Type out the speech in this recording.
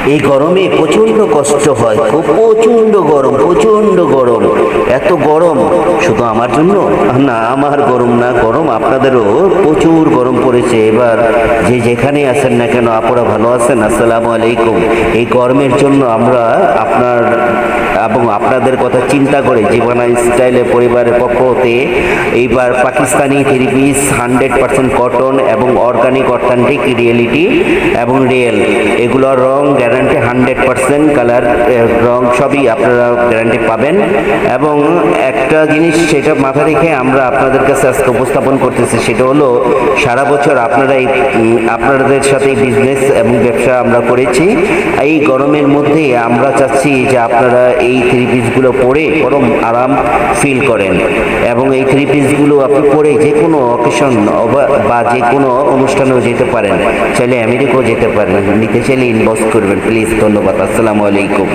এই গরমে প্রচণ্ড কষ্ট হয়, খুব প্রচণ্ড গরম, প্রচণ্ড গরম। এত গরম শুধু আমার জন্য না, আমার গরম না, গরম আপনাদেরও প্রচুর গরম পড়েছে। এবার যে যেখানে আছেন না কেন, আপনারা ভালো আছেন? আসসালামু আলাইকুম। এই গরমের জন্য আমরা এবং আপনাদের কথা চিন্তা করে জীবনা স্টাইলে পরিবারের পক্ষ হতে এইবার পাকিস্তানি 3 পিস 100% কটন এবং অর্গানিক অথেন্টিক রিয়েলিটি এবং রিয়েল, এগুলোর রং গ্যারান্টি 100%, কালার রং সবই আপনারা গ্যারান্টি পাবেন। এবং একটা জিনিস সেটা মাথা রেখে আমরা আপনাদের কাছে আজকে উপস্থাপন করতেছি, সেটা হলো সারা বছর আপনাদের সাথে বিজনেস এবং ব্যবসা আমরা করেছি। এই গরমের মধ্যে আমরা চাচ্ছি যে আপনারা এই 3 পিসগুলো পরে বরং আরাম ফিল করেন এবং এই 3 পিসগুলো আপনি পরে যে কোনো অকেশন বা যে কোনো অনুষ্ঠানেও যেতে পারেন, চাইলে আমেরিকাও যেতে পারেন। নিতে চাইলে ইনবক্স করবেন প্লিজ। ধন্যবাদ। আসসালামু আলাইকুম।